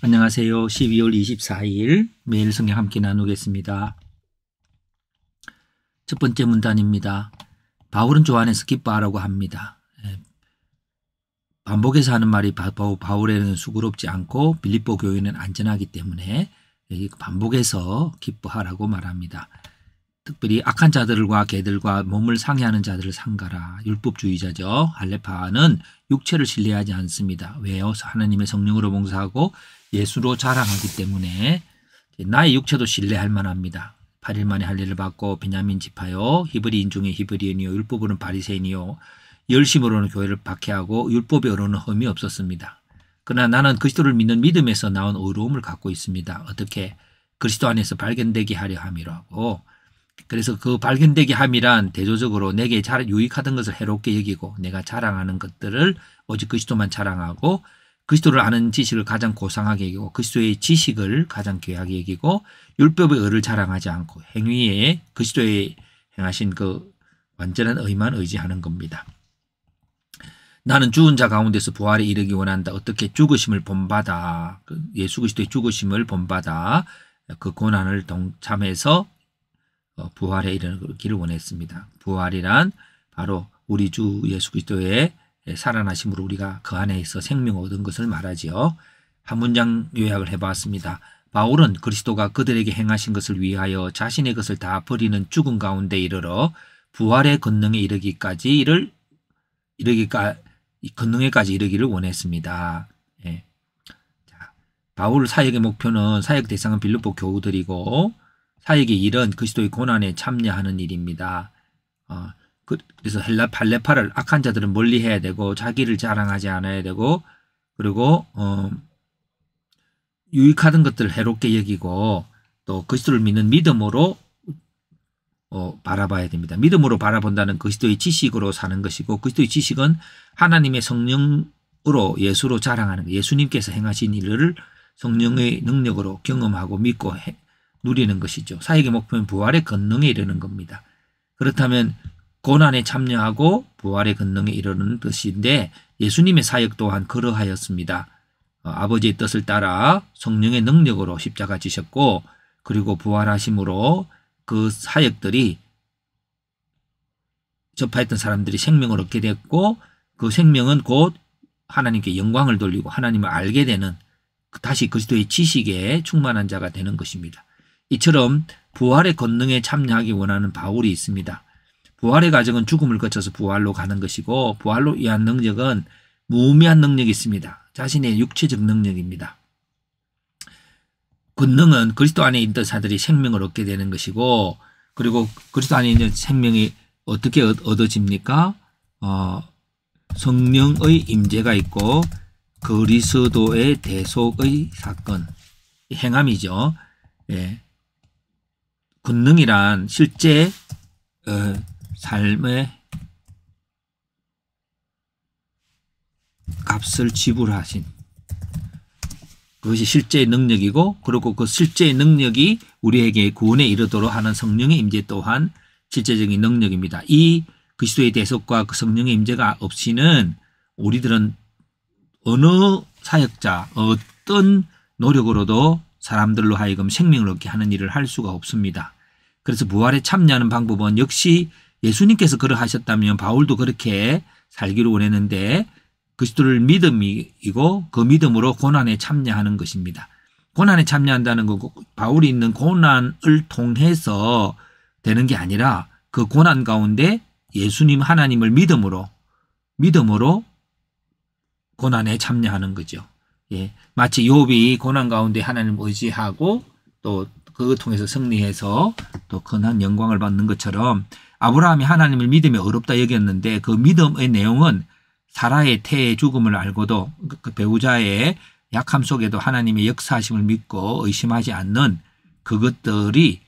안녕하세요. 12월 24일 매일 성경 함께 나누겠습니다. 첫 번째 문단입니다. 바울은 주 안에서 기뻐하라고 합니다. 반복해서 하는 말이 바울에는 수고롭지 않고 빌립보 교회는 안전하기 때문에 반복해서 기뻐하라고 말합니다. 특별히 악한 자들과 개들과 몸을 상해하는 자들을 상가라. 율법주의자죠. 할레파는 육체를 신뢰하지 않습니다. 왜요? 하나님의 성령으로 봉사하고 예수로 자랑하기 때문에 나의 육체도 신뢰할 만합니다. 8일 만에 할례를 받고 베냐민 지파요, 히브리인 중에 히브리인이요, 율법으로는 바리새인이요, 열심으로는 교회를 박해하고 율법으로는 흠이 없었습니다. 그러나 나는 그리스도를 믿는 믿음에서 나온 의로움을 갖고 있습니다. 어떻게? 그리스도 안에서 발견되게 하려 함이라고. 그래서 그 발견되게 함이란 대조적으로 내게 유익하던 것을 해롭게 여기고 내가 자랑하는 것들을 오직 그리스도만 자랑하고 그리스도를 아는 지식을 가장 고상하게 여기고 그리스도의 지식을 가장 귀하게 여기고 율법의 의를 자랑하지 않고 행위에 그리스도의 행하신 그 완전한 의만 의지하는 겁니다. 나는 죽은 자 가운데서 부활에 이르기 원한다. 어떻게? 죽으심을 본받아. 예수 그리스도의 죽으심을 본받아 그 고난을 동참해서 부활에 이르기를 원했습니다. 부활이란 바로 우리 주 예수 그리스도의 살아나심으로 우리가 그 안에 있어 생명을 얻은 것을 말하지요. 한 문장 요약을 해봤습니다. 바울은 그리스도가 그들에게 행하신 것을 위하여 자신의 것을 다 버리는 죽음 가운데 이르러 부활의 권능에 권능에까지 이르기를 원했습니다. 예. 자, 바울 사역의 목표는 사역 대상은 빌립보 교우들이고 사역의 일은 그리스도의 고난에 참여하는 일입니다. 그래서 할레파를 악한 자들은 멀리해야 되고 자기를 자랑하지 않아야 되고 그리고 유익하던 것들을 해롭게 여기고 또 그리스도를 믿는 믿음으로 바라봐야 됩니다. 믿음으로 바라본다는 그리스도의 지식으로 사는 것이고 그리스도의 지식은 하나님의 성령으로 예수로 자랑하는 것, 예수님께서 행하신 일을 성령의 능력으로 경험하고 믿고 누리는 것이죠. 사역의 목표는 부활의 권능에 이르는 겁니다. 그렇다면 고난에 참여하고 부활의 권능에 이르는 뜻인데 예수님의 사역 또한 그러하였습니다. 아버지의 뜻을 따라 성령의 능력으로 십자가 지셨고 그리고 부활하심으로 그 사역들이 접하였던 사람들이 생명을 얻게 됐고 그 생명은 곧 하나님께 영광을 돌리고 하나님을 알게 되는 다시 그리스도의 지식에 충만한 자가 되는 것입니다. 이처럼 부활의 권능에 참여하기 원하는 바울이 있습니다. 부활의 과정은 죽음을 거쳐서 부활로 가는 것이고 부활로 위한 능력은 무의미한 능력이 있습니다. 자신의 육체적 능력입니다. 권능은 그리스도 안에 있던 자들이 생명을 얻게 되는 것이고 그리고 그리스도 안에 있는 생명이 어떻게 얻어집니까? 성령의 임재가 있고 그리스도의 대속의 사건, 행함이죠. 예. 권능이란 실제 삶의 값을 지불하신 그것이 실제의 능력이고 그리고 그 실제의 능력이 우리에게 구원에 이르도록 하는 성령의 임재 또한 실제적인 능력입니다. 이 그리스도의 대속과 그 성령의 임재가 없이는 우리들은 어느 사역자 어떤 노력으로도 사람들로 하여금 생명을 얻게 하는 일을 할 수가 없습니다. 그래서 부활에 참여하는 방법은 역시 예수님께서 그러하셨다면 바울도 그렇게 살기를 원했는데 그리스도를 믿음이고 그 믿음으로 고난에 참여하는 것입니다. 고난에 참여한다는 건 바울이 있는 고난을 통해서 되는 게 아니라 그 고난 가운데 예수님 하나님을 믿음으로 고난에 참여하는 거죠. 예, 마치 욥이 고난 가운데 하나님을 의지하고 또 그걸 통해서 승리해서 또 큰한 영광을 받는 것처럼 아브라함이 하나님을 믿음에 어렵다 여겼는데 그 믿음의 내용은 사라의 태의 죽음을 알고도 그 배우자의 약함 속에도 하나님의 역사하심을 믿고 의심하지 않는 그것들이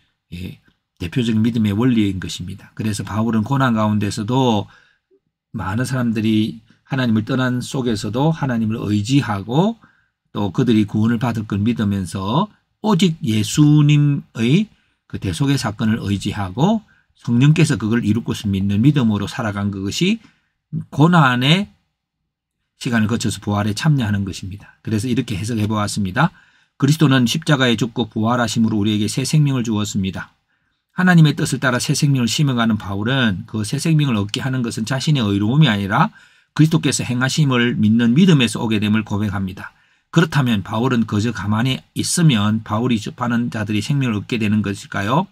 대표적인 믿음의 원리인 것입니다. 그래서 바울은 고난 가운데서도 많은 사람들이 하나님을 떠난 속에서도 하나님을 의지하고 또 그들이 구원을 받을 걸 믿으면서 오직 예수님의 그 대속의 사건을 의지하고 성령께서 그걸 이룰 것을 믿는 믿음으로 살아간 그것이 고난의 시간을 거쳐서 부활에 참여하는 것입니다. 그래서 이렇게 해석해 보았습니다. 그리스도는 십자가에 죽고 부활하심으로 우리에게 새 생명을 주었습니다. 하나님의 뜻을 따라 새 생명을 심어가는 바울은 그 새 생명을 얻게 하는 것은 자신의 의로움이 아니라 그리스도께서 행하심을 믿는 믿음에서 오게 됨을 고백합니다. 그렇다면 바울은 그저 가만히 있으면 바울이 접하는 자들이 생명을 얻게 되는 것일까요?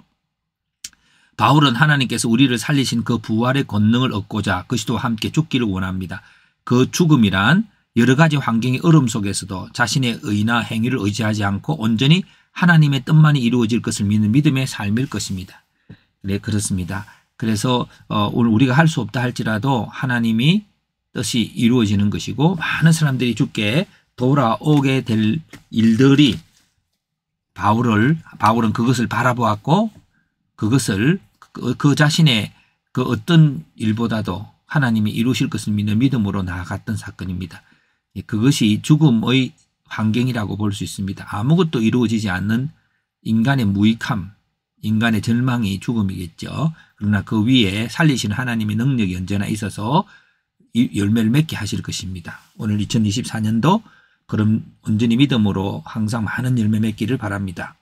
바울은 하나님께서 우리를 살리신 그 부활의 권능을 얻고자 그리스도와 함께 죽기를 원합니다. 그 죽음이란 여러 가지 환경의 어려움 속에서도 자신의 의나 행위를 의지하지 않고 온전히 하나님의 뜻만이 이루어질 것을 믿는 믿음의 삶일 것입니다. 네, 그렇습니다. 그래서 오늘 우리가 할 수 없다 할지라도 하나님이 뜻이 이루어지는 것이고 많은 사람들이 주께 돌아오게 될 일들이 바울은 그것을 바라보았고 그것을 그 자신의 그 어떤 일보다도 하나님이 이루실 것을 믿는 믿음으로 나아갔던 사건입니다. 그것이 죽음의 환경이라고 볼 수 있습니다. 아무것도 이루어지지 않는 인간의 무익함, 인간의 절망이 죽음이겠죠. 그러나 그 위에 살리시는 하나님의 능력이 언제나 있어서 열매를 맺게 하실 것입니다. 오늘 2024년도 그럼 온전히 믿음으로 항상 많은 열매 맺기를 바랍니다.